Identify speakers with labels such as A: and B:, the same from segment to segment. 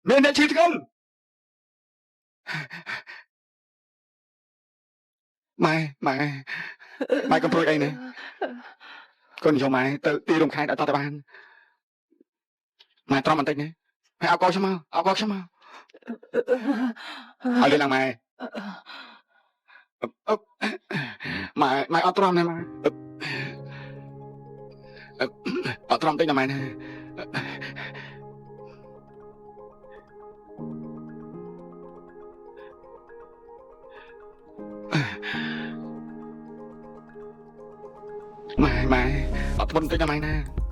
A: មានអ្នកឈឺធ្ងន់ម៉ែម៉ែកុំព្រួយអីណាកូនយកម៉ែទៅទីរំខែតឲ្យតតែបានម៉ែទ្រាំបន្តិចណាហើយអោកខ្ញុំមកឲ្យលឿនឡើងម៉ែម៉ែអត់ទ្រាំណាម៉ែអត់ទ្រាំបន្តិចណាម៉ែណាម៉ែអត់ធ្ងន់បន្តិចណាម៉ែណា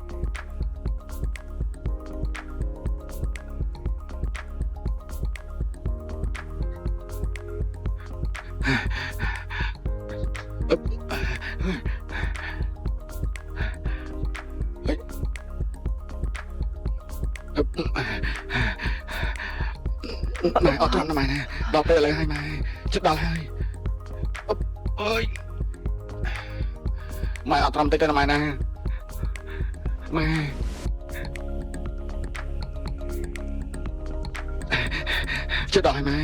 A: ម៉ែអត់ទ្រាំណាម៉ែណាដល់ពេលឥឡូវហើយម៉ែជិតដល់ហើយអើយម៉ែអត់ទ្រាំតិចទេណាម៉ែណាម៉ែជិតដល់ហើយម៉ែ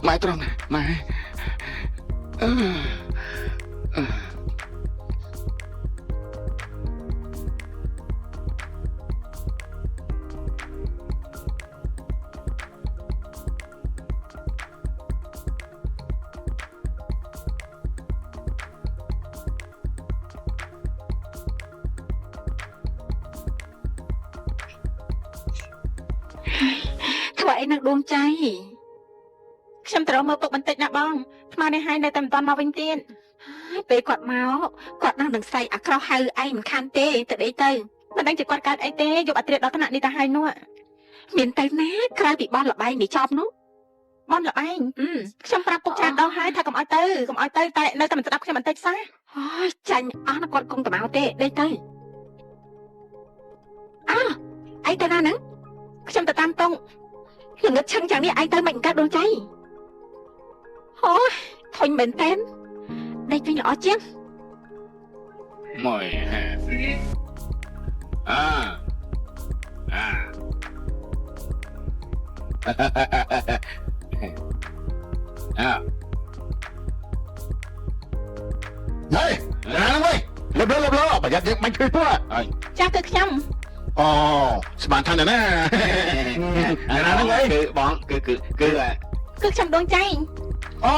A: ម៉ែទ្រាំណាម៉ែ
B: ធ្វើអីនឹងដួងใจខ្ញុំត្រូវមើលពុកបន្តិចណាបងថ្មនេះហើយនៅតែមិនតាន់មកវិញទៀតពេលគាត់មកគាត់នឹងស្រីអាក្រោះហៅឯងមិនខានទេទៅអីទៅមិនដឹងជាគាត់កើតអីទេយកអត្រាដល់ថ្នាក់នេះទៅហើយនោះមានទៅណាក្រៅពីបនលបែងនេះចប់នោះបនលបែងខ្ញុំប្រាប់ពុកច្រើនដងហើយថាកុំឲ្យទៅតែនៅតែមិនស្ដាប់ខ្ញុំបន្តិចសោះអូយចាញ់អស់ណាគាត់គង់ទៅមកទេដេកទៅអីទៅណាហ្នឹងខ្ញុំទៅតាមតង់ល្ងឹតឈឹងយ៉ាងនេះឯងទៅមិនកើតដួងใจអូយធុញមែនតើដេកវិញល្អជាង
A: ម៉យហេណាវិញលបប្រយ័ត្នយើងមិនឃើញពួក
B: ចាស់គឺខ្ញុំ
A: អូស្មានថាណាណាហ្នឹងអីគឺបងគឺ
B: ខ្ញុំដួងใจ
A: អូ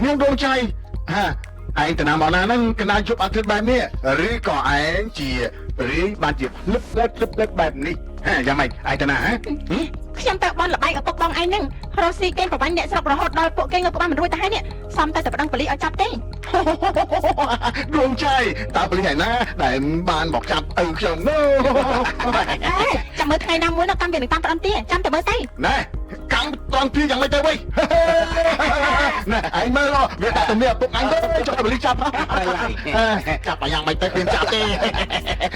A: នាងដួងใจឯងទៅណាមកណាហ្នឹងកណាជប់អត់ធ្វើបែបនេះឬក៏ឯងជារីបានជាលឹបបែបនេះយ៉ាងម៉េចឯងទៅណា
B: ខ្ញុំទៅបនលបែងឪពុកបងឯងហ្នឹងរស់ស៊ីគេប្រវាញ់អ្នកស្រុករហូតដល់ពួកគេងើបបានមិនរួចទៅហើយនេះសំតែប្តឹងប៉ូលីសឲ្យចាប់ទេ
A: ដួងใจតើប៉ូលីសឯណាដែលបានមកចាប់ឪខ្ញុំនោះ
B: ចាំមើលថ្ងៃណាមួយនៅកម្មវានឹងតាមប្តឹងទេចាំតែមើលទៅ
A: ណែកម្មត្រង់ព្រាយ៉ាងម៉េចទៅវិញណែឯងមើលវាដាក់ទៅមានឪពុកអញទៅចុះប៉ូលីសចាប់ចាប់យ៉ាងម៉េចទៅមានចាប់ទេ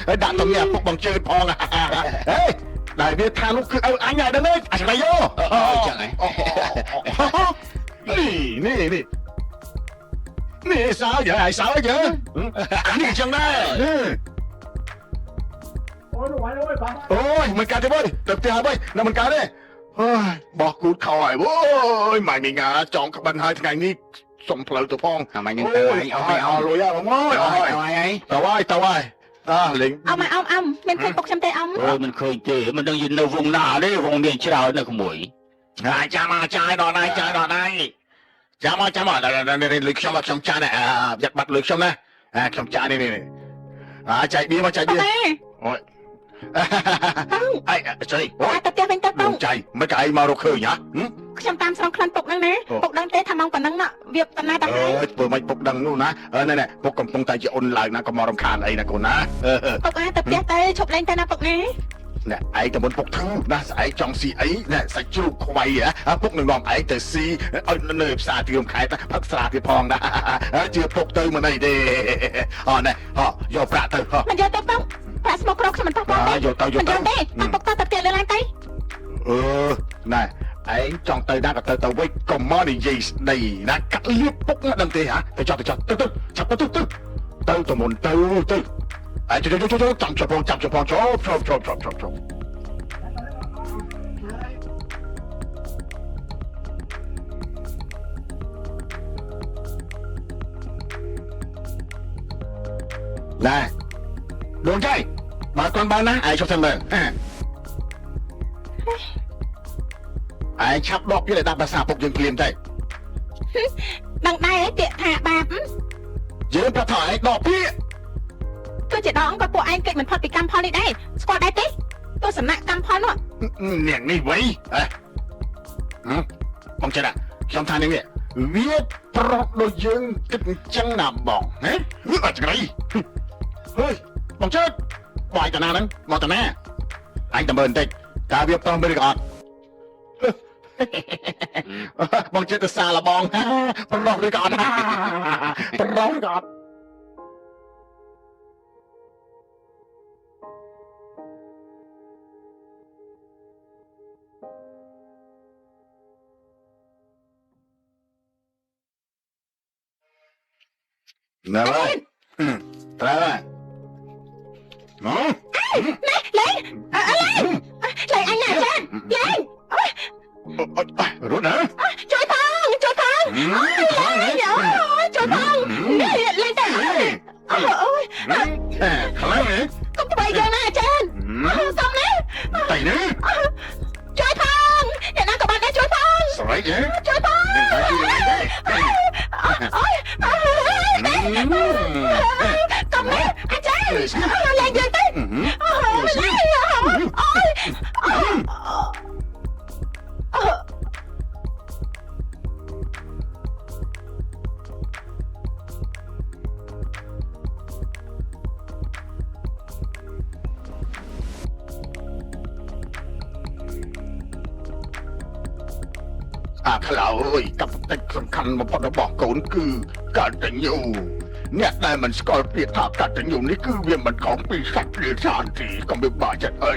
A: ហើយដាក់ទៅមានឪពុកបងជើងផងហេដែលវាថានោះគឺឪអញហើយដឹងទេអញស្ដីយោចឹងហ៎នេះសើយើហើយសើយើនេះចឹងដែរអូយមិនកើតទេបងទៅផ្ទះហើយនៅមិនកើតទេអូយបោះគូតខោហើយអូយម៉ែមីងាចង់ក្បិនហើយថ្ងៃនេះសុំផ្លូវទៅផងម៉ែនឹងទៅហើយអស់លុយហើយបងអើយទៅហើយលេង
B: អមមានឃើញពុកខ្ញុំទេអម
A: អូមិនឃើញទេមិនដឹងយនៅវងណាទេវងមានច្រើននៅក្មួយចាំមកចាយដល់ដៃចាំមកលុយខ្ញុំចាយណាយ៉ាត់បាត់លុយខ្ញុំណាខ្ញុំចាយនេះចាយបៀមកអូយអីស្អី
B: អូយទៅផ្ទះវិញទៅបង
A: ចាយមិនក៏ឯងមករកឃើញហ៎
B: ខ្ញុំតាមស្រង់ក្លិនពុកហ្នឹងណាពុកដឹងទេថាម៉ោងប៉ុណ្ណឹងណាវាតាណាតាហើយ
A: ធ្វើមិនពុកដឹងនោះណាណែពុកកំពុងតែជាអូនឡើងណាក៏មករំខានអីណាកូនណា
B: ពុកទៅផ្ទះទៅឈប់លេងទៅណាពុកណា
A: ណែឯងទៅមុនពុកធឹងណាស្អែកចង់ស៊ីអីណែសាច់ជ្រូកខ្វៃពុកនឹងនាំឯងទៅស៊ីឲ្យនៅផ្សារទីរំខែតផឹកស្រាទៀតផងណាជឿពុកទៅមិនអីទេណែយកប្រាក់ទៅ
B: មិនយកទៅពុកប្រាក់ស្មុកក្រខ្ញុំមិនប៉ះបង
A: យកទៅ
B: មិនយកទេពុកទៅផ្ទះលើឡើងទៅ
A: ណែឯងចង់ទៅណាក៏ទៅវិញកុំមកនិយាយស្ដីណាកាត់លៀបពុកណាដឹងទេហ៎ទៅចុះចាប់ទៅមុនទៅឯងចូលចាំជប៉ុនចូលណែដួងใจបើកូនបានណាឯងជុំទៅមើលឯងឆាប់ដកពីលេដាក់ភាសាពុកយើងភ្លាមទៅ
B: ដឹងដែរពាក្យថាបាប
A: យើងប្រថឯងដកពី
B: គឺជាដងក៏ពួកឯងកិច្ចមិនផុតពីកម្មផលនេះដែរស្គាល់ដែរទេទស្សនៈកម្មផលនោះ
A: នាងនេះវិញបងចេះដែរខ្ញុំថានេះវាប្រត់ដូចយើងគិតអញ្ចឹងណាបងណាវាអត់ចង្រៃហេបងចេះបាយតាណាហ្នឹងមកតាណាអញតែមើលបន្តិចតើវាប្រំឬក៏អត់បងចេះទៅសាឡបងប្រំឬក៏អត់ប្រំឬក៏អត់ណែហើយត្រូវហើយ
B: លេងអញណាចាលេង
A: រត់ណា
B: ជួយផងជួយផងលេងតែអូយ
A: ខ្លាំងហ៎
B: កុំទៅយ៉ាងណាចាសុំណា
A: តៃណា
B: ជួយផងអ្នកណាក៏បានដែរជួយផង
A: ស្រេចហ៎
B: ជួយផងអូយកំលេអាចារ្យលេងយើងទៅខ្លោអើយកាប់តិចសំខាន់បំផុតរបស់កូនគឺកតញ្ញូអ្នកដែលមិនស្គាល់ពាក្យថាកតញ្ញូនេះគឺវាមិនខុសពីសត្វរាសានទេកុំវាបាក់ចិត្តអី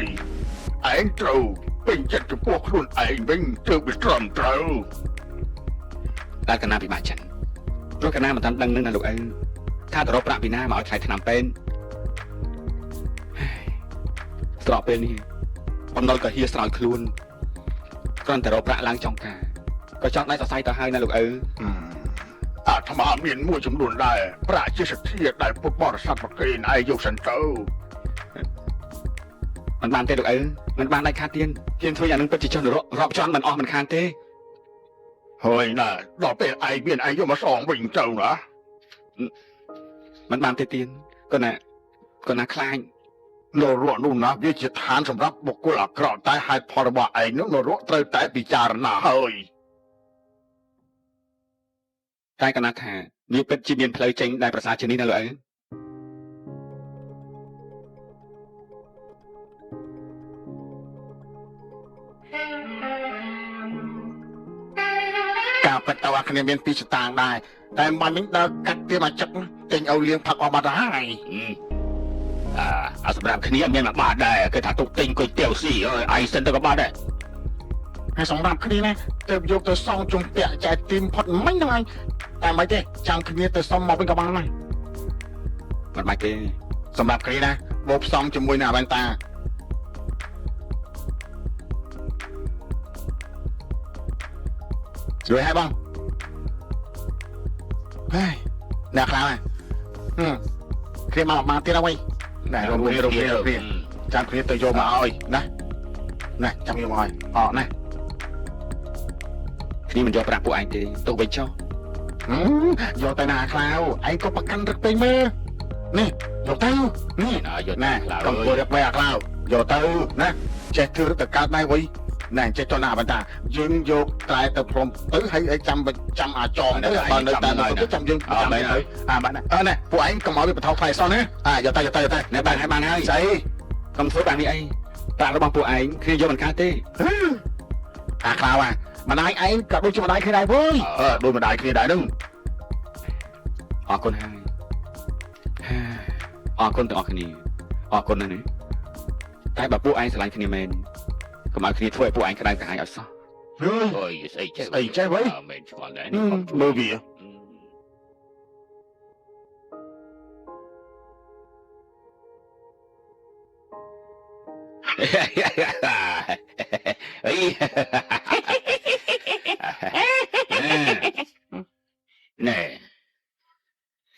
B: ឯងត្រូវពេញចិត្តចំពោះខ្លួនឯងវិញទើបវាត្រឹមត្រូវតែកណាពិបាកចិត្តព្រោះកណាមិនតាន់ដឹងនឹងណាលោកឪថាទៅរកប្រាក់ពីណាមកឲ្យថ្លៃថ្នាំពេទ្យស្រកពេលនេះបំណុលក៏ហៀស្រោចខ្លួនគ្រាន់តែរកប្រាក់ឡើងចុងការក៏ចង់ដៃសរសៃទៅហើយណាលោកឪអាត្មាមានមួយចំនួនដែរប្រាក់ជាសទ្ធាដែលពុទ្ធបរិស័ទប្រគេនឯងយកសិនទៅមិនបានទេលោកឪមិនបានដាច់ខាតទៀនធ្វើយ៉ាងនឹងពិតជាចង់រាប់ចង់មិនអស់មិនខានទេហើយណាដល់ពេលឯងមានឯងយកមកសងវិញទៅណាមិនបានទេទៀនក៏ណាខ្លាចនរកនោះណាវាជាឋានសម្រាប់បុគ្គលអាក្រក់តែហេតុផលរបស់ឯងនោះនរកត្រូវតែពិចារណាហើយតែកណាថាវាពិតជាមានផ្លូវចេញដែលប្រសើរជាងនេះណាលោកឪការពិតទៅអាគ្នាមានពីរស្តាងដែរតែមិនវិញដល់កាត់វាមកចឹកទិញឲ្យលៀងផឹកអស់បាត់ហើយសម្រាប់គ្នាមានមួយបាតដែរគេថាទុកទិញគុយទាវស៊ីអើយឯងសិនទៅក៏បាត់ដែរហើយសម្រាប់គ្នាណាទៅយកទៅសងជុំពាក់ចែកទីមផុតមិញហ្នឹងហើយតែមិនទេចាំគ្នាទៅសុំមកវិញក៏បានដែរមិនបាច់ទេសម្រាប់គ្នាណាបោកផ្សំជាមួយនឹងអាវ៉ែនតាជួយឲ្យបងហើយអ្នកខ្លាំងណាគ្នាមកទៀតហើយណែរំលឹកចាំគ្នាទៅយកមកឲ្យណាចាំយកមកឲ្យអត់ណាគ្នាមិនយកប្រាក់ពួកឯងទេទុកវិញចុះយកទៅណាខ្លាវឯងក៏ប្រកាន់រឹកពេញមើលនេះយកទៅនេះយកណាកុំធ្វើរឹកពេកអាខ្លាវយកទៅណាចេះធ្វើរឹកទៅកើតដែរវិញណែចេះទៅណាបន្តយើងយកត្រែទៅព្រមទៅហើយចាំអាចងទៅបើនៅតាមទៅចាំយើងចាំទៅបានណែពួកឯងកុំឲ្យវាបថោថ្លៃសោះណាយកទៅណែបានហើយស្អីកុំធ្វើបែបនេះអីប្រាក់របស់ពួកឯងគ្នាយកមិនកើតទេអាខ្លាវម្ដាយឯងក៏ដូចជាម្ដាយគ្នាដែរវើយដូចម្ដាយគ្នាដែរនឹងអរគុណហើយអរគុណទាំងអស់គ្នាអរគុណណាស់តែបើពួកឯងស្រឡាញ់គ្នាមែន
A: កុំឲ្យគ្នាធ្វើឲ្យពួកឯងក្តៅក្រហាយឲ្យសោះ
C: ហើយ
A: អើយស្អីចេះ
C: ស្អីចេះវ៉ៃ
A: មែនឆ្ងល់ដែរ
C: មើលវា
A: អីណែ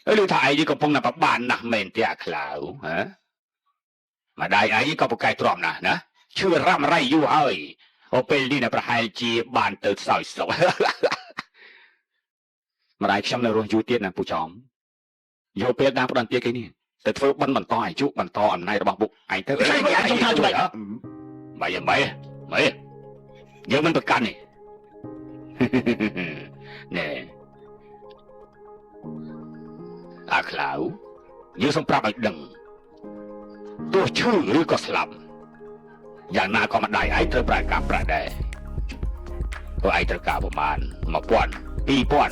A: អើលឺថាឯងកំពុងណាស់បានណាស់មែនទេអាក្លៅហ៎ម្ដាយឯងក៏ប្រកែកទ្រាំណាស់ណាឈឺរ៉ាំរ៉ៃយូរហើយអូពេលនេះណាប្រហែលជាបានទៅសោយសុខ ម្ដាយខ្ញុំនៅរស់យូរទៀតណាពូចំយកពេលណាផ្ដន្ទាគេនេះទៅធ្វើបន់បន្តអាយុបន្តអំណាចរបស់ពុកឯងទៅ
C: ស្អីវ៉ៃអាចថាច្បាស់
A: បាយយើងមិនប្រកាន់នេះ ណែអាក្លៅយើងសូមប្រាប់ឲ្យដឹងទោះឈឺឬក៏ស្លាប់យ៉ាងណាក៏ម្ដាយឯងត្រូវប្រែការប្រាក់ដែរព្រោះឯងត្រូវការប្រមាណ 1000 2000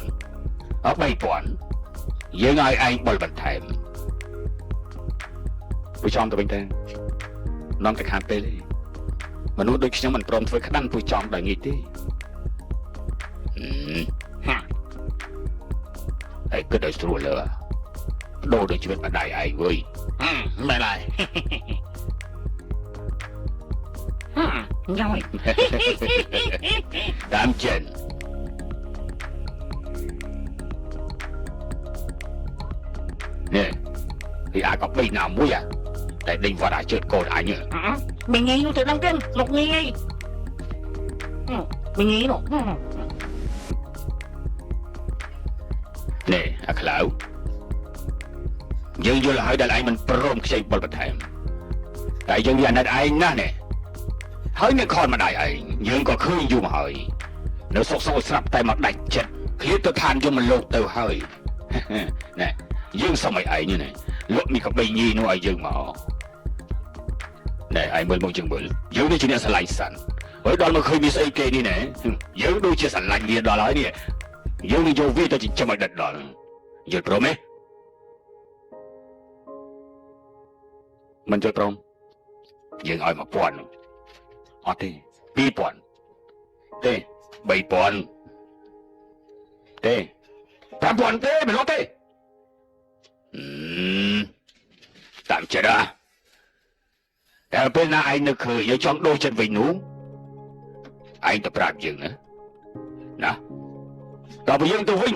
A: 3000យើងឲ្យឯងបុលបន្ថែមពូចំទៅវិញទៅនាំទៅខាងពេលទេមនុស្សដូចខ្ញុំមិនព្រមធ្វើក្តាន់ពូចំដោយងាយទេហើយគិតឲ្យស្រួលលើដូរដូចជីវិតម្ដាយឯងវើយ
C: មែនហើយ
B: ញ៉យ
A: តាមចិននេះពីអាក៏បីណាមួយតែដេញវត្តអាចជើតកូនអញ
C: មិនងាយនោះទៅដឹងទេលោកងាយមិនងាយនោះ
A: នេះអាក្លៅយើងយល់ហើយដែលឯងមិនព្រមខ្ចីបុលបន្ថែមតែយើងវាអាណិតឯងណាស់នេះហើយអ្នកខនម្ដាយឯងយើងក៏ឃើញយូរមកហើយនៅសុកសោស្រាប់តែមកដាច់ចិត្តឃ្លាតទៅឋានយមលោកទៅហើយ ណែយើងសម័យឯងនេះលោកមីក៏បីញីនោះឲ្យយើងមកណែឯងមើលមកយើងមើលយើងនេះជាអ្នកស្រឡាញ់សันហើយដល់មកឃើញមានស្អីគេនេះណែយើងដូចជាស្រឡាញ់វាដល់ហើយនេះយើងនឹងយកវាទៅចិញ្ចឹមឲ្យដិតដល់យល់ព្រមទេមិនយល់ព្រមយើងឲ្យ 1000 អត់ទេ 2000 ទេ 3000 ទេ 5000 ទេមិនអត់ទេតាមចិត្តតែពេលណាឯងនឹកឃើញយើងចង់ដូរចិត្តវិញនោះឯងទៅប្រាប់យើងណាតើបើយើងទៅវិញ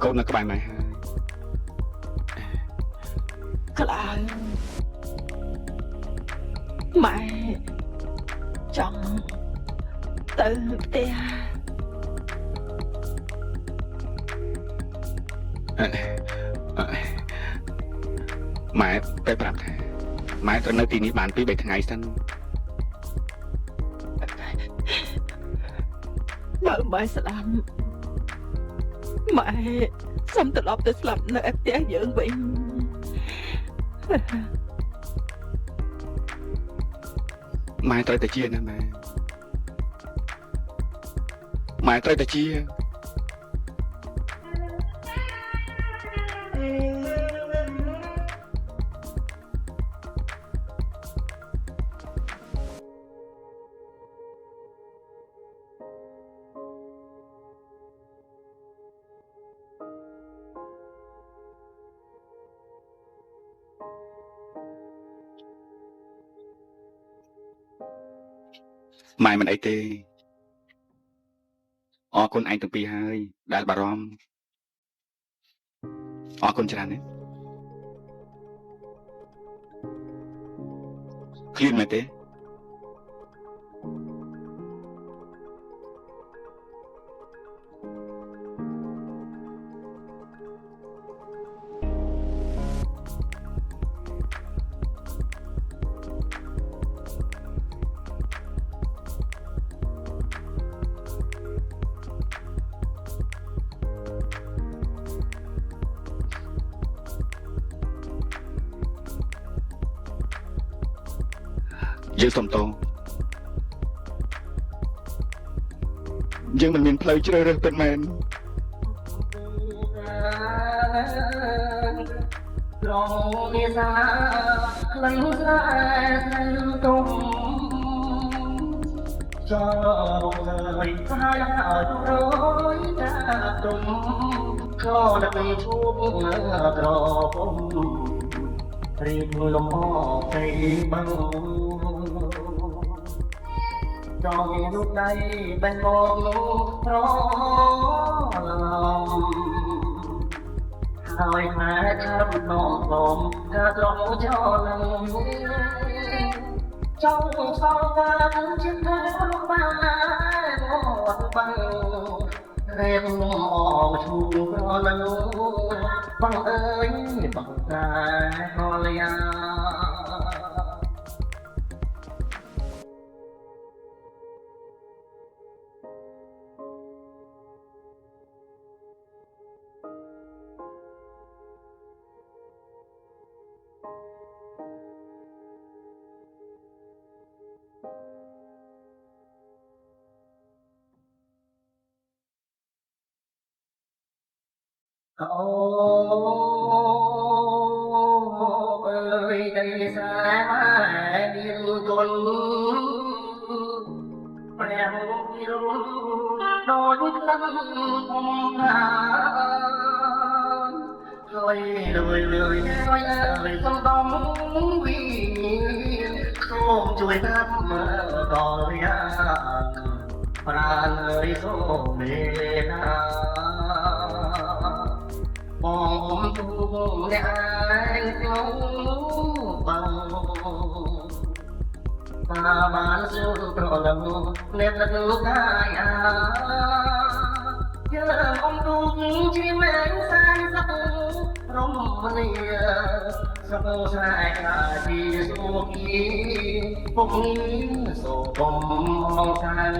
A: កូននៅក្បែរម៉ែហើយ
B: ក្លៅម៉ែចង់ទៅផ្ទះ
A: ម៉ែទៅប្រាប់ថាម៉ែត្រូវនៅទីនេះបាន 2-3 ថ្ងៃសិន
B: បើម៉ែស្ដាប់ម៉ែសុំត្រឡប់ទៅស្លាប់នៅឯផ្ទះយើងវិញ
A: ម៉ែត្រូវតែជាណាម៉ែត្រូវតែជា ម៉ែមិនអីទេអរគុណឯងទាំងពីរហើយដែលបារម្ភអរគុណច្រើនណាស់ឃ្លានមែនទេ យើងសុំតងយើងមិនមានផ្លូវជ្រើសរើសពិតមែន
D: รองเมียสาคลังสายตุ้มจอเลยพายร้อยตาตุ้มก็ได้ไปทุกเมื่อกรอผมรีบลมออกใจบังจองลูกใดเป็นมองรอhỏi mà thăm nồng nồng cả lòng cho lòng trong sau ta chiến thắng ba một băng em mò chung lo lắng băng ơi băng ta có lẽ ơi đây xa điên tuần em yêu đôi lắm rồi lời lời nói lời tâm tâm vì không chui thăm mơ đòi ra lời số mê mong thu để anh ngóng bằng mà bán siêu pro lòng nên là nước ai nhớ ông tu chỉ mấy sai sắc rong nia sắc sai cả chỉ số kỹ bông số bông mong sai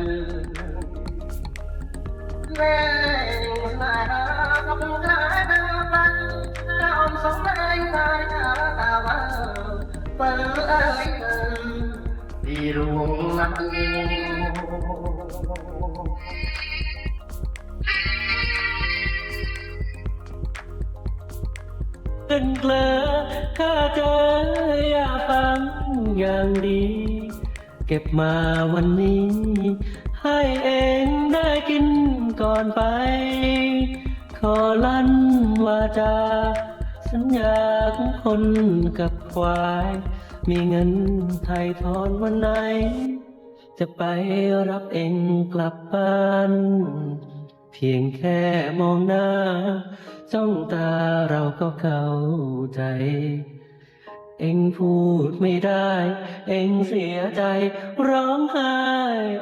D: lên lại không lại lòng sống anh ai ta vỡ ơi đi ruộng nắng
E: tình lỡข้าจะอยากฟังอย่างดีเก็บมาวันนี้ให้เองได้กินก่อนไปขอลั่นวาจาสัญญาของคนกับควายมีเงินไถ่ถอนวันไหนจะไปรับเองกลับบ้านเพียงแค่มองหน้าจ้องตาเราก็เข้าใจเอ็งพูดไม่ได้เอ็งเสียใจร้องไห้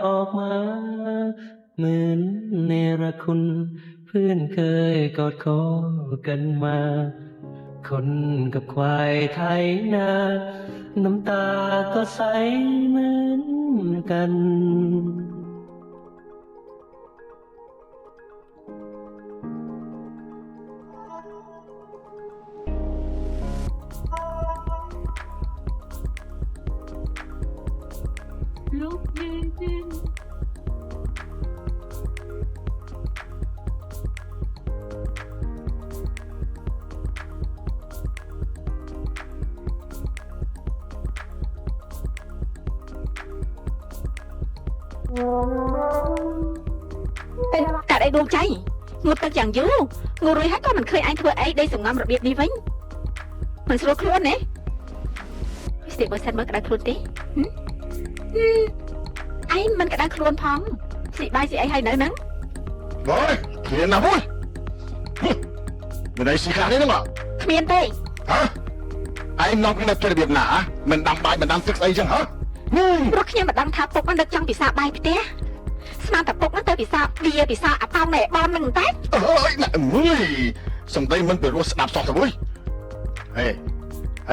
E: ออกมาเหมือนเนรคุณเพื่อนเคยกอดคอกันมาคนกับควายไทยนาน้ำตาก็ใสเหมือนกันลูกยืน
B: เป็นกัดไอ้ดวงใจงดตึกอย่างยูงูรุยให้ก็มันเคยไอ้เธอไอ้ได้ส่งงามระเบียบนี้ไว้มันสโลคล้วนเนี่ยเสียบริษัทเมื่อกระดาษคล้วนดิไอ้มันกระดาษคล้วนพองสิใบสิไอ้ให้เนื้อนัง
A: rồi thuyền nào vui mình đây xì khả đấy đúng không
B: គ្មានទេ
A: hả anh nói cái này cho việc nã mình đâm bài mình đâm tức ấy chăng hả
B: ព្រោះខ្ញុំមិនដឹងថាពុកมันដឹកចង់ពិសាបាយផ្ទះស្មានតែពុកហ្នឹងទៅពិសាវាពិសាអាប៉ោងណែបននឹងតែ
A: ơi nè ơi xong đây mình phải rút đạp sọt rồi ê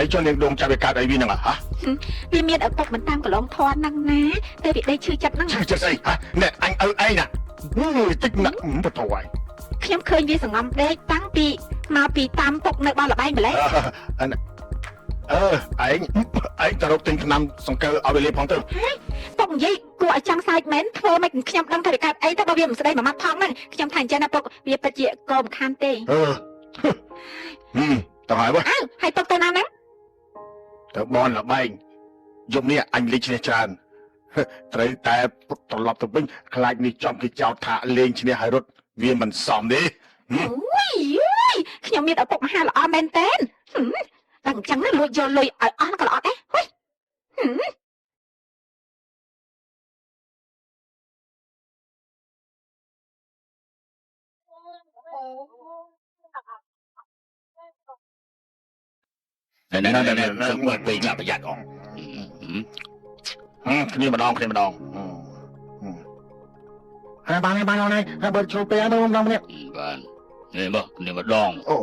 A: ấy cho nên đồn cha về cả đây vì nè hả
B: វាមានឪពុកមិនតាមកន្លងធនហ្នឹងណាទៅវាដេកឈឺចិត្តហ្នឹង
A: chứ chết gì hả nè anh ấy nè tích nặng một thầu vậy
B: ខ្ញុំឃើញវាសង្ងំដេកតាំងពីមកពីតាមពុកនៅបោះលបែងម្លេះ
A: anh ឯងទៅរកទិញថ្នាំសង្កូវឲ្យវាលេបផងទៅ
B: ពុកនិយាយគួរឲ្យចង់សើចមែនធ្វើមិនខ្ញុំដឹងថាវាកើតអីទៅបើវាមិនស្ដីមួយម៉ាត់ផងហ្នឹងខ្ញុំថាអញ្ចឹងណាពុកវាពិតជាកោមិនខានទេ
A: ទៅហើយបើ
B: អើហើយពុកទៅណាហ្នឹង
A: ទៅបនលបែងយប់នេះអញលេងឈ្នះច្រើនត្រូវតែត្រឡប់ទៅវិញខ្លាចនេះចំគេចោទថាលេងឈ្នះហើយរត់វាមិនសមទេ
B: អូយខ្ញុំមានឪពុកមហាល្អមែនតើតែអញ្ចឹងណាលួចយកលុយឲ្យអស់ក៏ល្អដែរហុយ
A: ណែមើលពេកណាប្រយ័ត្នអងគ្នាម្ដងហើយបានហើយបើចូលពេលនោះម្ដងនេះ
C: បាននេះមកគ្នាម្ដង
A: អូ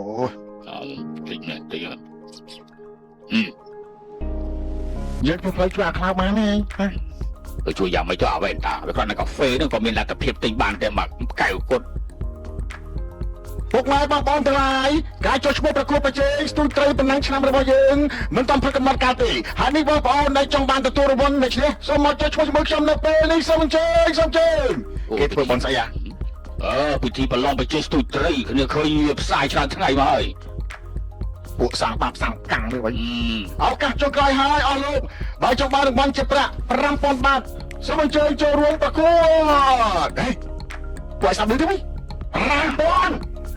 C: តិចណាស់តិច
A: យើងទៅផ្លូវជួយអាខ្លោបានទេ
C: ទៅជួយយ៉ាងមិនទៅអ្វីតាវាគ្រាន់តែកាហ្វេហ្នឹងក៏មានលទ្ធភាពទិញបានតែមកកៅគត់
A: ពុកម៉ែបងប្អូនទាំងឡាយការចុះឈ្មោះប្រកួតប្រជែងស្ទូចត្រីប៉ុណ្ណឹងឆ្នាំរបស់យើងមិនតាមព្រឹកកំណត់កាលទេហើយនេះបងប្អូនដែលចង់បានទទួលរង្វាន់នេះសូមមកចុះឈ្មោះជាមួយខ្ញុំនៅពេលនេះសូមអញ្ជើញគេធ្វើបនស្អី
C: ពិធីប្រឡងបច្ចេកស្ទូចត្រីគ្នាឃើញផ្សាយច្រើនថ្ងៃមកហើយ
A: ពួកសាងបាបសាងកាំងនេះវិញឱកាសចុងក្រោយហើយអស់លោកបើចង់បានរង្វាន់ជាប្រាក់ 5,000 បាតសូមអញ្ជើញចូលរួមប្រកួតពួកសាប់នេះទេ 5,000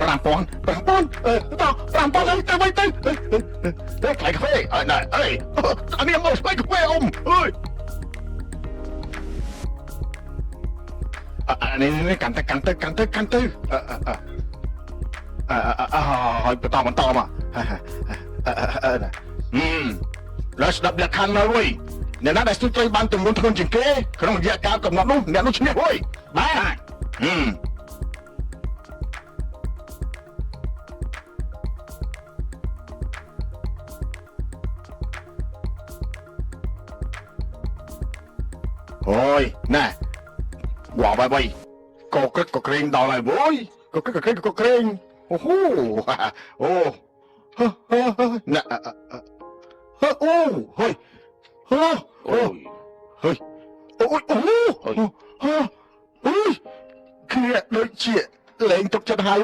A: ទៅ5,000ទៅខ្លាយកាហ្វេណែអើយអានេះមកស្បៃកាហ្វេអ៊ំអើយនេះកាន់ទៅហើយបន្តមកលើស្ដាប់លក្ខខណ្ឌនៅវិញអ្នកណាដែលស្ទូចត្រីបានទម្ងន់ធ្ងន់ជាងគេក្នុងរយៈកាលកំណត់នោះអ្នកនោះឈ្នះវិញបាទអូយណែវ៉ាវ៉ៃកោក្រឹកក៏ក្រែងដល់ហើយអូយកោក្រឹកក៏ក្រែងអូហូអូណែអូហើយគ្នាដូចជាលេងទុកចិត្តហើយ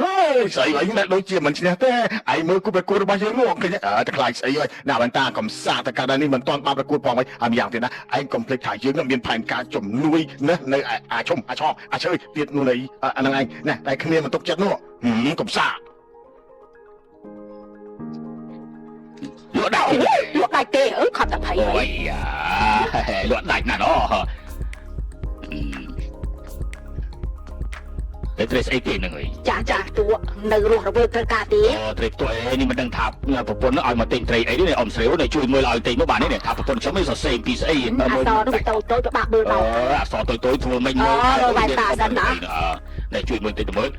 A: ស្អីហ្នឹងដូចជាមិនឈ្នះទេឯងមើលគូប្រកួតរបស់យើងនោះឃើញតែខ្លាចស្អីហើយណាបានតាកំសាតែកាលនេះមិនទាន់បានប្រកួតផងហើយហើយម្យ៉ាងទៀតណាឯងកុំភ្លេចថាយើងមានផែនការជំនួយណានៅអាឈុំអាឆោអាឈើទៀតនោះនៃអាហ្នឹងឯងណាតែគ្នាមិនទុកចិត្តនោះកំសា
C: លក់ដាច់
B: ទេខត់តែភ័យ
C: អូយលក់ដាច់ណាស់តែត្រីស្អីគេហ្នឹងអី
B: ចាតួនៅរស់រវើកត្រូវការទេ
C: ត្រីតួនេះមិនដឹងថាប្រពន្ធឲ្យមកទិញត្រីអីនេះអ៊ំស្រីនេះជួយមើលឲ្យទិញមកបាននេះថាប្រពន្ធខ្ញុំនេះសរសេរពីស្អី
B: អសនោះតូចទៅបាក់មើលមក
C: អសតូចធ្វើមិនមើល
B: វាយតាសិនណា
C: តែជួយមើលតិចទៅមើល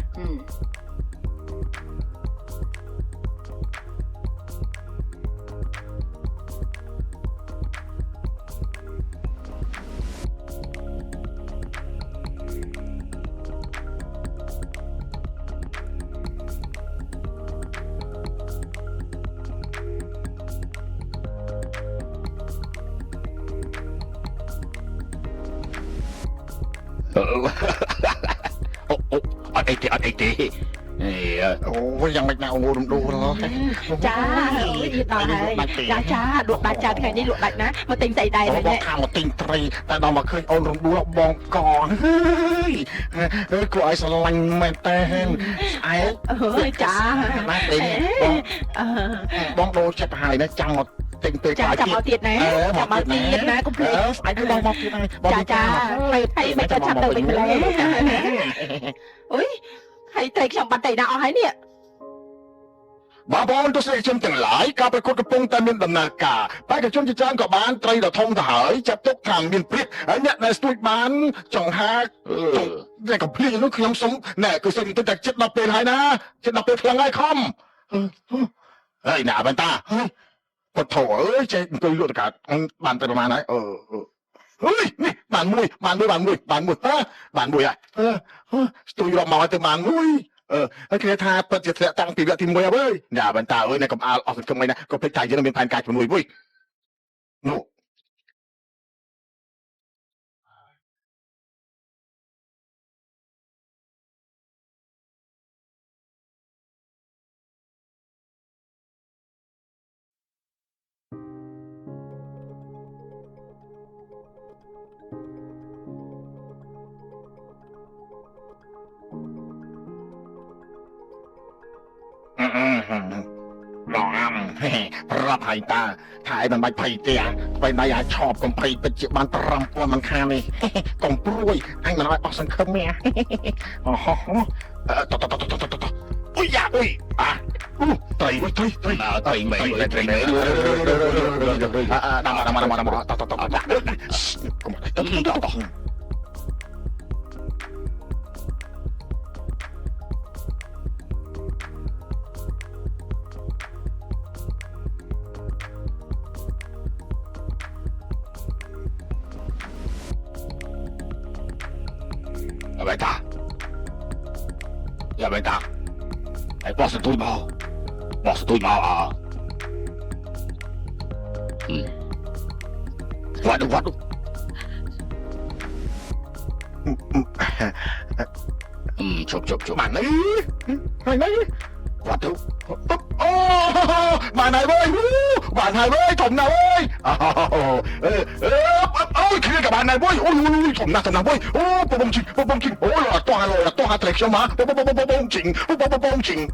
C: អត់អីទេអូ
A: យ៉ាងមិនណាអូរំដួល
B: ចាដល់ហើយចាលក់ដាច់ចាថ្ងៃនេះលក់ដាច់ណាមកទិញស្អីដែរ
A: បងថាមកទិញត្រីតែដល់មកឃើញអូនរំដួលបងកហើយគួរឲ្យស្រឡាញ់មែនតើស្អែក
B: ចា
A: បាទបងដូរចិត្តហើយណាចាំមកទិញពេល
B: ចាំមកទៀតណាចាំមកទៀតណាកុំភ្លេច
A: ស្អែកបងមកទៀតហើយ
B: ចាហើយមិនក៏ចាំទៅវិញម្ល៉េះអូយហើយត្រីខ្ញុំបាត់តែណាអស់ហើយនេះ
A: បងប្អូនទស្សនិកជនទាំងឡាយការប្រកួតកំពុងតែមានដំណើរការបេក្ខជនជាច្រើនក៏បានត្រីដ៏ធំទៅហើយចាត់ទុកថាមានព្រិចហើយអ្នកដែលស្ទួយបានចង្ហាតែកំភ្លៀងនោះខ្ញុំសុំណែគឺសុំទៅតែចិត្តដល់ពេលហើយណាចិត្តដល់ពេលខ្លាំងហើយខំហើយណាបានតាពុទ្ធអើយចេះអង្គុយលក់តកាបានទៅប្រហែលហើយអើយនេះបានមួយហើយស្ទួយរាប់មកទៅបានមួយ ហើយគ្នាថាពិតជាធ្លាក់តាំងពីវគ្គទី1ហើយយ៉ាបន្តើអើយអ្នកកំអាលអស់សង្ឃឹមអីណាក៏ភ្លេចថាយើងមានផែនការជំនួយវិញនោះ Làm Rập hành ta Thái bằng bạch phầy tìa Vậy này ai chọp còn phầy bạch chịu bàn trầm qua bằng khá này Còn bùi Anh mà nói bọc sân khâm mẹ Ôi dạ ôi À Tây ôi tây tây Tây mẹ Tây mẹ Đâm Vậy ta Dạ vậy ta Hãy bỏ sự tôi mau Bỏ sự tôi mau à Vắt đúng Chụp Bạn ấy Vắt đúng Bạn này ơi Bạn này ơi Thùng nào ơi Ôi kia cả bạn này ơi Ôi thùng nào ơi Bông chỉnh Ôi là toa trạch cho má Bông chỉnh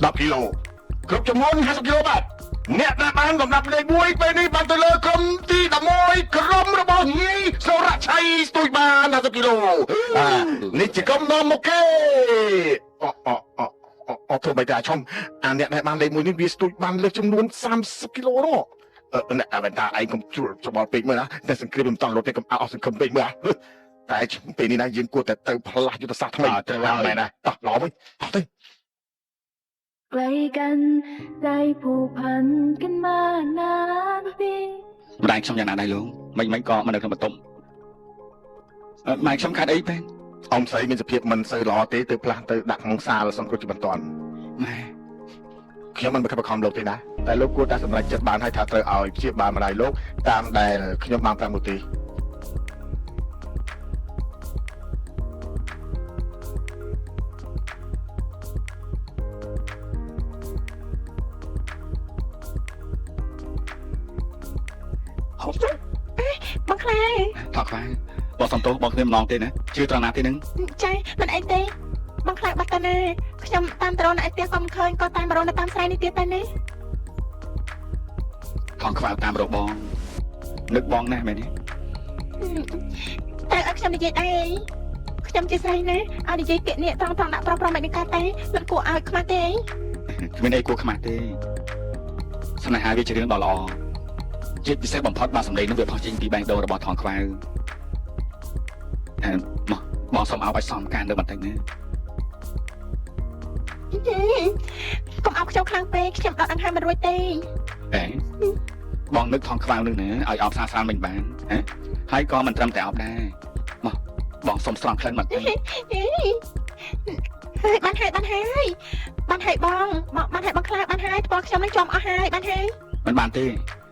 A: 10 kilo គ្រប់ចំនួន50 គីឡូបាទអ្នកដែលបានកំណាប់លេខ1ពេលនេះបានទៅលើក្រុមទី11ក្រុមរបស់ញីសូរ៉ាឆៃស្ទួយបាន50 គីឡូនេះជាក្រុមនាំមកគេធ្វើបីតាឈុំអាអ្នកដែលបានលេខ1នេះវាស្ទួយបានលើកចំនួន30 គីឡូនោះអ្នកអាបន្តាឯងកុំជួលច្បល់ពេកមើលណាតែសង្គ្រាមមិនតង់រត់ទេកុំអស់សង្ឃឹមពេកមើលតែពេលនេះណាយើងគួរតែទៅផ្លាស់យុទ្ធសាស្ត្រថ្មីទៅឡើងមែនណាតោះឡោវិញតោះទៅ
F: ไกลกันได้ผูกพันกันมานานปี
C: ម្ដាយខ្ញុំយ៉ាងណាដែរលោកមិនក៏មិននៅក្នុងបន្ទប់ម៉ែខ្ញុំខាត់អីបែង
A: អ៊ំស្រីមានសភាពមិនសូវល្អទេទៅផ្លាស់ទៅដាក់ក្នុងសាលសង្គ្រោះជាបន្ទាន់
C: ម៉ែ
A: ខ្ញុំមិនបខំលោកទេណាតែលោកគួរតែសម្រេចចិត្តបានហើយថាត្រូវឲ្យព្យាបាលម្ដាយលោកតាមដែលខ្ញុំបានប្រាប់នោះទេ
B: បងខ្លា
C: ថតខ្វាយបងសំទោសបងគ្មានម្ដងទេណាជឿត្រង់ណាទេនឹង
B: ចាមិនអីទេបងខ្លាបាត់ទៅណាខ្ញុំតាមត្រង់នៅឯផ្ទះក៏មិនឃើញក៏តាមរងនៅតាមស្រែនេះទៀតតែនេះ
C: ថងខ្វាយតាមរកបងនឹកបងណាស់មែនទេ
B: តែឲ្យខ្ញុំនិយាយដែរខ្ញុំជាស្រីណាឲ្យនិយាយពាក្យនេះត្រង់ដាក់ប្រុសមិនកើតទេមិនគួរឲ្យខ្មាស់ទេ
C: គ្មានអីគួរខ្មាស់ទេស្នេហាវាជារឿងដ៏ល្អជាពិសេសបំផុតបាទសម្លេងនោះវាផុសចេញពីបេះដូងរបស់ថងខ្វាយមកបងសុំឲ្យសំការនៅបន្តិចណា
B: កុំអោបខ្ញុំខ្លាំងពេកខ្ញុំដកដង្ហើមមិនរួចទេ
C: អេបងនឹកថងខ្វាយនឹងណាឲ្យអោបស្រាលៗមិនបានហ៎ហើយក៏មិនត្រឹមតែអោបដែរមកបងសុំស្រង់ក្លិនមកទេ
B: បានហើយបងបានហើយបងខ្លាបានហើយបងខ្ញុំនឹងចំអស់ហើយបានហើយ
C: មិនបានទេ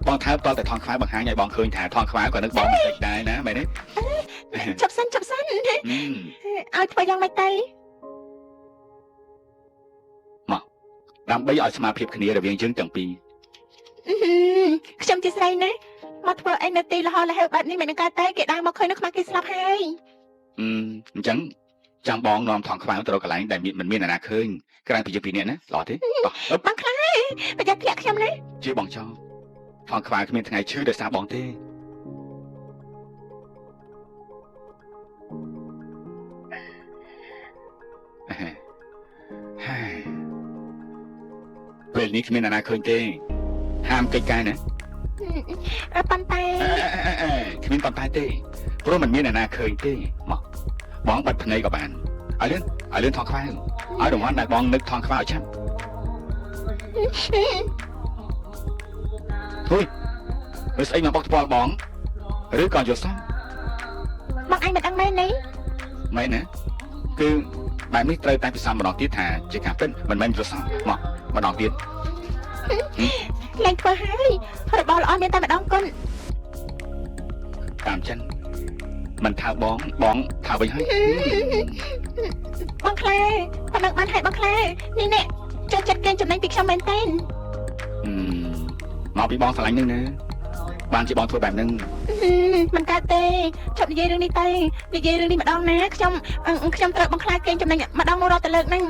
C: បងថើបតតែថងខ្វាយបង្ហាញឲ្យបងឃើញថាថងខ្វាយក៏នឹកបងបន្តិចដែរណាមែនទេ
B: ចប់សិនឲ្យធ្វើយ៉ាងម៉េចទៅ
C: ដើម្បីឲ្យស្មារតីគ្នារវាងយើងទាំងពីរ
B: ខ្ញុំជាស្រីណាមកធ្វើអីនៅទីលហលហេវបែបនេះមិននឹងកើតទេគេដើរមកឃើញនៅខ្មាស់គេស្លាប់ហើយ
C: អញ្ចឹងចាំបងនាំថងខ្វាយទៅរកកន្លែងដែលមិនមានអ្នកណាឃើញក្រៅពីយើងពីរនាក់ណាល្អទេបងខ្លាប្រយ័ត្នធ្លាក់ខ្ញុំណាជាបងចង់ថងខ្វាយគ្មានថ្ងៃឈឺដោយសារបងទេ ពេលនេះគ្មានអ្នកណាឃើញទេហាមកិច្ចការណា
B: ប៉ុន្តែ
C: គ្មានប៉ុន្តែទេព្រោះមិនមានអ្នកណាឃើញទេមកបងបាត់ភ្នែកក៏បានឲ្យលឿនថងខ្វាយឲ្យរង្វាន់ដែលបងនឹកថងខ្វាយឲ្យឆាប់ហុយមើលស្អីមកបុកថ្ពាល់បងឬក៏យល់សោះ
B: បងអញមិនដឹងមែនទេ
C: មិនណាគឺបែបនេះត្រូវតែពិសោធន៍ម្ដងទៀតថាជាការពិតមិនមែនប្រសងមកម្ដងទៀត
B: ឡើងធ្វើហើយរបស់ល្អមានតែម្ដងគុណ
C: តាមចិនមិនថាបងថាវិញហើយ
B: បងខ្លែប៉ណ្ណឹងបានហើយបងខ្លែនេះអ្នកចូលចិត្តគេចំណេញពីខ្ញុំមែនទេ
C: មកពីបងស្រឡាញ់នឹងណាបានជាបងធ្វើបែបហ្នឹង
B: មិនកើតទេជប់និយាយរឿងនេះទៅនិយាយរឿងនេះម្ដងណាខ្ញុំត្រូវបងខ្លែគេចំណេញម្ដងមករត់ទៅលើកហ្នឹង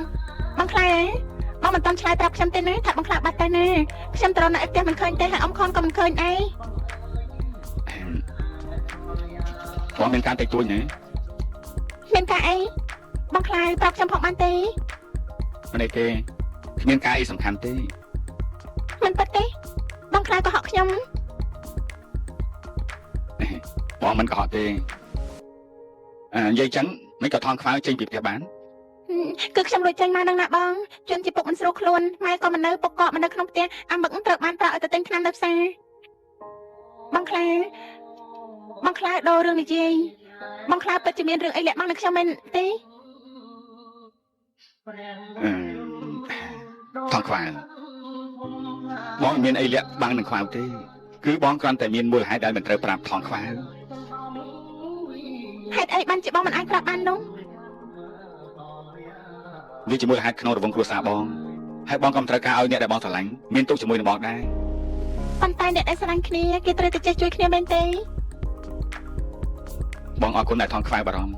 B: បងខ្លែបងមិនតាន់ឆ្លើយប្រាប់ខ្ញុំទេណាថាបងខ្លែបាត់ទៅណាខ្ញុំត្រូវនៅឯផ្ទះមិនឃើញទេហើយអ៊ំខនក៏មិនឃើញដែរ
C: បងមានការតិចតួចណា
B: មានការអីបងខ្លែប្រាប់ខ្ញុំផងបានទេ
C: មិនអីទេគ្មានការអីសំខាន់ទេ
B: មិនប៉ិតទេបងខ្លែក៏ហក់ខ្ញុំ
C: បងមិនកុហកទេនិយាយចឹងមិនក៏ថងខ្វៅចេញពីផ្ទះបាន
B: គឺខ្ញុំលួចចេញមកនឹងណាបងជនជាពុកមិនស្រួលខ្លួនម៉ែក៏មិននៅពុកក៏មិននៅក្នុងផ្ទះអាមឹកត្រូវបានប្រើឲ្យទៅទិញថ្នាំនៅផ្សារបងខ្លែដូររឿងនិយាយបងខ្លែពិតជាមានរឿងអីលាក់បាំងនឹងខ្ញុំមែនទេ
C: ថងខ្វៅបងមានអីលាក់បាំងនឹងខ្វៅទេគឺបងគ្រាន់តែមានមូលហេតុដែលមិនត្រូវប្រាប់ថងខ្វៅ
B: ហេតុអីបានជាបងមិនអាចប្រាប់បាននោះ
C: វាជាមូលហេតុក្នុងរង្វង់គ្រួសារបងហើយបងក៏ត្រូវការឲ្យអ្នកដែលបងស្រឡាញ់មានទុកជាមួយនឹងបងដែរ
B: ប៉ុន្តែអ្នកដែលស្រឡាញ់គ្នាគេត្រូវតែចេះជួយគ្នាមែនទេ
C: បងអរគុណដែលថងខ្វៅបារម្ភ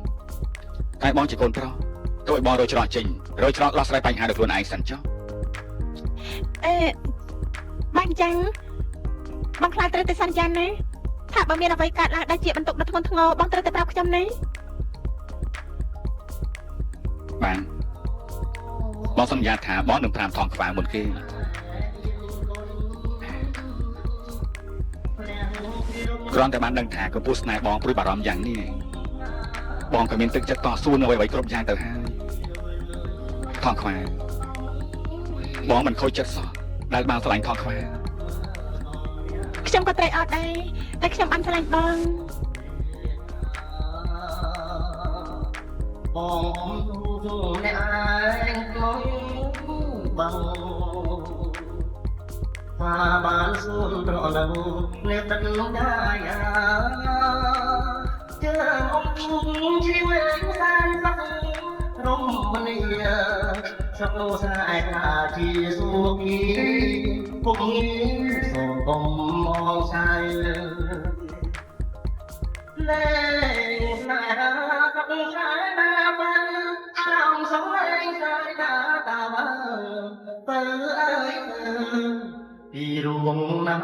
C: តែបងជាកូនប្រុសទោះឲ្យបងរយច្រកចេញរយច្រកដោះស្រាយបញ្ហាដោយខ្លួនឯងសិនចុះ
B: បានចឹងបងខ្លាចត្រូវតែសន្យាណាថាបើមានអ្វីកើតឡើងដែលជាបន្ទុកដ៏ធ្ងន់ធ្ងរបងត្រូវតែប្រាប់ខ្ញុំណា
C: បានបងសន្យាថាបងនឹងប្រាប់ថងខ្វៅមុនគេគ្រាន់តែបានដឹងថាកំពូលស្នេហ៍បងព្រួយបារម្ភយ៉ាងនេះបងក៏មានទឹកចិត្តតស៊ូនៅអ្វីៗគ្រប់យ៉ាងទៅហើយថងខ្វៅបងមិនខូចចិត្តសោះដែលបានស្រឡាញ់ថងខ្វៅ
B: ខ្ញុំក៏ត្រេកអរដែរតែខ្ញុំបានស្រឡាញ់បង
D: បងទូអ្នកឯងក្នុងបងថាបានសួនប្រឡងអ្នកទឹកដែរជើងអងជីវិតសានសក់រំមនីសុខស្អាតថាជាសុខីពុកសូមកុំមងឆៃលែងណាกับชายนาบันช่างสวยชายนาตาบันเปิดพี่รวงนา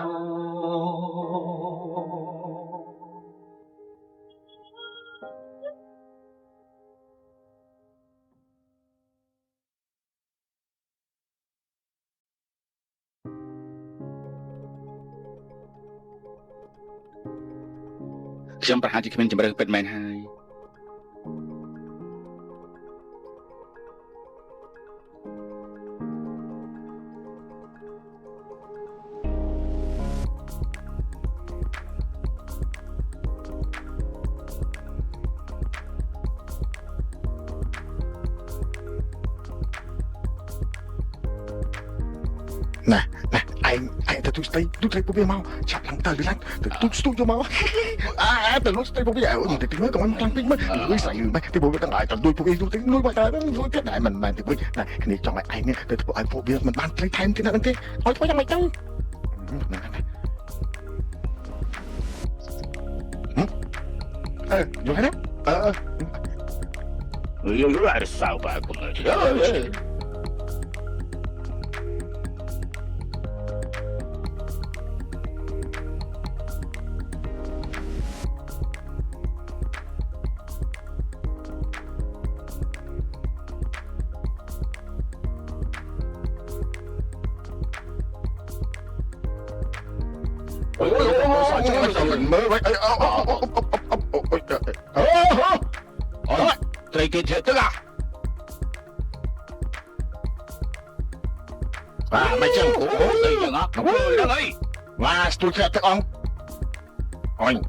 C: ខ្ញុំប្រហែលជាគ្មានជំរឿនពិតមែនហើយ
A: Nè, anh từ tôi bố bia mau, chặt lăng tờ đi lăng, từ tôi vô mau. Từ lúc tôi bố bia thì tiếng mới còn anh tăng tiếng mới, mới xảy mày, thì bố bia tăng lại, từ tôi bố bia tôi tiếng nuôi bao giờ đó, nuôi cái đại mình thì bố này, cái này cho mày anh nhé, từ bố anh bố bia mình ban lấy thêm thế nào thế, ôi thôi cho mày đâu. Vô hết đó. Yêu lại sao bà của mày. Trời kia thiệt tức à? Và mày chân của bố từ giờ ngọt không cười đó đi. Và tôi thiệt tức ông. Anh.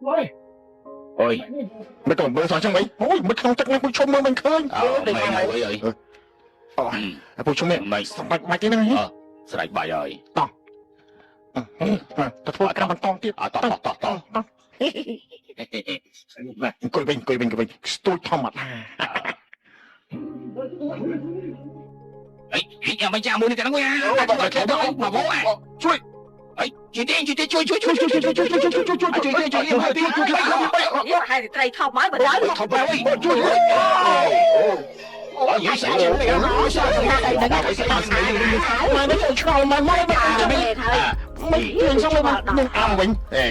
C: Ôi
A: មិនក៏មើលសោះចឹងវិញអូយមិនក្នុងទឹកនេះពុកឈុំមើលមិនឃើញ
C: Mày nào vậy ơi
A: អូពុកឈុំនេះ
C: Mày
A: សម្បាច់បាច់ទេហ្នឹង
C: Sạch bài ơi
A: ទៅធ្វើការបន្តទៀត
C: Tỏ
A: អង្គុយវិញស្ទួយធម្មតា
C: Ê nhà mày chào mưa đi tao nói nha Mà bố à
A: ជួយ
C: Ê chuyện tiên chui
B: ហើយត្រីថោកមកបើដល់
C: Thọc vào đi
A: ជួយ
C: Ôi dễ xảy ra
A: មកនេះឆ្លងមកមិនទៀងxongមកនឹងអាំវិញ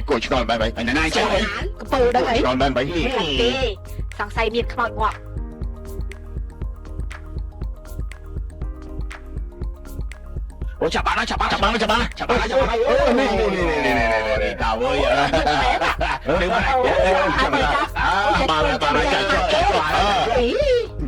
A: គួយឆ្ងល់បែប
C: Mày này chạy
B: កំពើដឹងអី
A: ឆ្ងល់បែប
B: ទេសង្ស័យមានខ្មោចងាប់
C: Ôi chào bạn ơi chào bạn
A: Chào bạn
C: Nè Tao ơi Đừng mà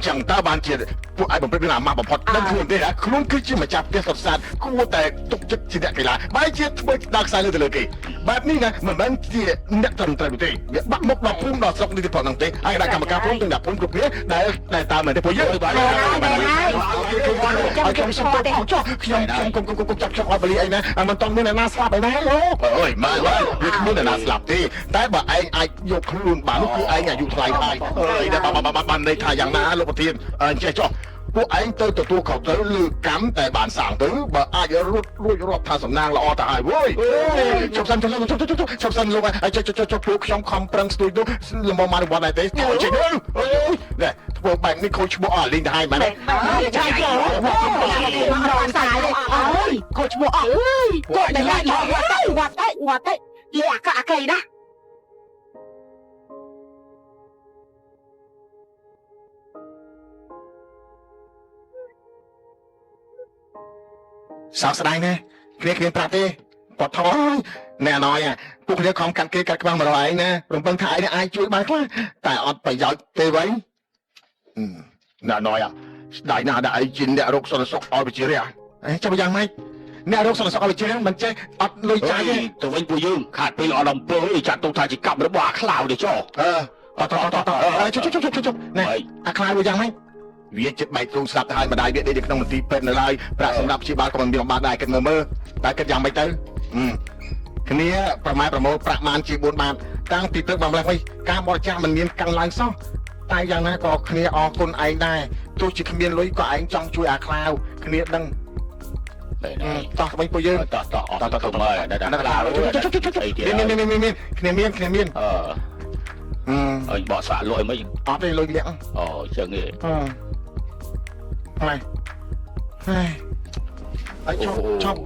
A: chẳng ta bàn chuyện ពួកឯងបំពេញអាម៉ាស់បំផុតដឹងខ្លួនទេខ្លួនគឺជាម្ចាស់ផ្ទះសុទ្ធសាធគួរតែទុកចិត្តជាអ្នកកីឡាបែរជាធ្វើដល់ខ្សែលើទៅលើគេបែបនេះណាមិនមែនជាអ្នកត្រឹមត្រូវទេវាបាក់មុខដល់ភូមិដល់ស្រុកនេះទេប៉ុណ្ណឹងទេហើយដល់កម្មការភូមិទាំងភូមិគ្រប់គ្នាដែលតាមមែនទេពួកយើងខ្ញុំសុំទៅចុះខ្ញុំគុំចាប់អត់បលីអីណាមិនต้องមានអ្នកណាស្លាប់អីណាលោកអើយម៉ែវាគ្មានអ្នកណាស្លាប់ទេតែបើឯងអាចយកខ្លួនបាននោះគឺឯងអាយុថ្លៃហើយអើយតែបានន័យថាយ៉ាងណាលោកប្រធានចេះចុះពួកឯងទៅទទួលខុសត្រូវលើកម្មតែបានសាងទៅបើអាចរួចរាប់ថាសំណាងល្អទៅហើយវ៉យជប់សិនលោកហើយចុះពួកខ្ញុំខំប្រឹងស្ទួយនោះលំមកមកដែរទេចូលចេញនេះធ្វើបែបនេះខូចឈ្មោះអស់លេងទៅហើយមែនទេចាចារងសាយអើយខូចឈ្មោះអស់គាត់តែងាត់ទៅនិយាយអាកៃណាសោកស្ដាយណាស់គ្នាប្រាប់ទេគាត់ថយណែណយពួកគ្នាខំកាត់គេកាត់ក្បាលមករកឯងណារំពឹងថាឯងអាចជួយបានខ្លះតែអត់ប្រយោជន៍ទេវិញណែណយស្ដាយណាស់ដែលឯងជាអ្នករកសន្តិសុខឲ្យប្រជារាស្ត្រចាំយ៉ាងម៉េចអ្នករកសន្តិសុខឲ្យប្រជារាស្ត្រមិនចេះអត់លុយចាយទេ
C: ទៅវិញពួកយើងខាតពេលអត់អំពើចាត់ទុកថាជាកម្មរបស់អាខ្លាវទេចុះ
A: ជប់ណែអាខ្លាវយ៉ាងម៉េចវាចិត្តបែកទ្រូងស្លាប់ទៅហើយម្ដាយវាដេកនៅក្នុងមន្ទីរពេទ្យនៅឡើយប្រាក់សម្រាប់ព្យាបាលក៏មិនមានបានដែរគិតមើលតែគិតយ៉ាងម៉េចទៅគ្នាប្រម៉ែប្រមូលប្រាក់បានជា4បាតតាំងពីព្រឹកបំលេះវិញការបរិច្ចាគមិនមានកាន់ឡើងសោះតែយ៉ាងណាក៏គ្នាអរគុណឯងដែរទោះជាគ្មានលុយក៏ឯងចង់ជួយអាខ្លាវគ្នាដឹងតោះវិញពួកយើង
C: តោះមើលដល់ខ្លាវ
A: មានគ្នាមាន
C: អើយបកស្រាក់លុយមិន
A: អត់ទេលុយលាក់
C: អូចឹងទេ
A: ហើយចប់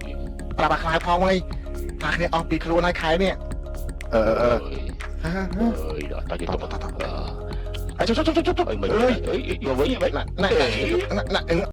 A: ប្រាប់អាខ្លាវផងអីថាគ្នាអស់ពីខ្លួនហើយខែនេះ
C: អើយដល់តើទៅ
A: ចុះអើយមកវិញ
C: អើយយកវិញ
A: ណា